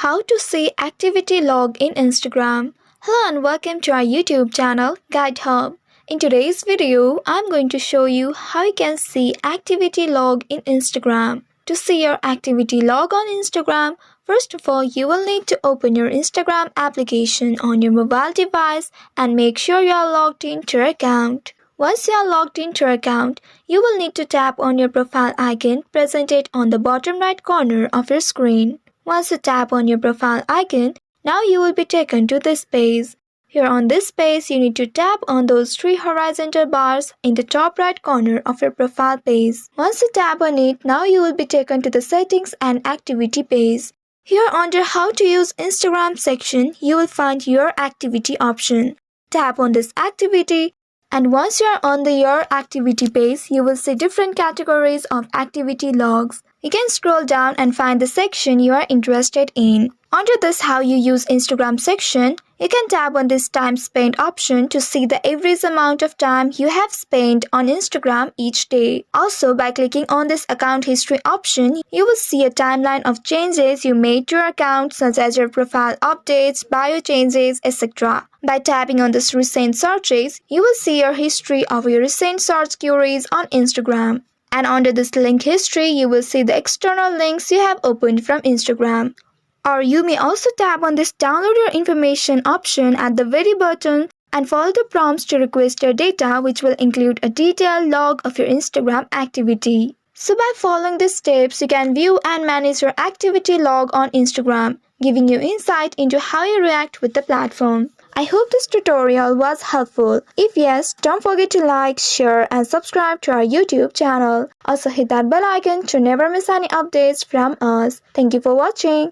How to see activity log in Instagram. Hello and welcome to our YouTube channel Guide Hub. In today's video, I'm going to show you how you can see activity log in Instagram. To see your activity log on Instagram, first of all, you will need to open your Instagram application on your mobile device and make sure you are logged into your account. Once you are logged into your account, you will need to tap on your profile icon presented on the bottom right corner of your screen. Once you tap on your profile icon, now you will be taken to this page. Here on this page, you need to tap on those three horizontal bars in the top right corner of your profile page. Once you tap on it, now you will be taken to the settings and activity page. Here under how to use Instagram section, you will find your activity option. Tap on this activity. And once you are on your activity page, you will see different categories of activity logs. You can scroll down and find the section you are interested in. Under this how you use Instagram section, you can tap on this time spent option to see the average amount of time you have spent on Instagram each day. Also, by clicking on this account history option, you will see a timeline of changes you made to your account, such as your profile updates, bio changes, etc. By tapping on this recent searches, you will see your history of your recent search queries on Instagram. And under this link history, you will see the external links you have opened from Instagram. Or you may also tap on this download your information option at the very bottom and follow the prompts to request your data, which will include a detailed log of your Instagram activity. So by following these steps, you can view and manage your activity log on Instagram, giving you insight into how you react with the platform. I hope this tutorial was helpful. If yes, don't forget to like, share and subscribe to our YouTube channel. Also hit that bell icon to never miss any updates from us. Thank you for watching.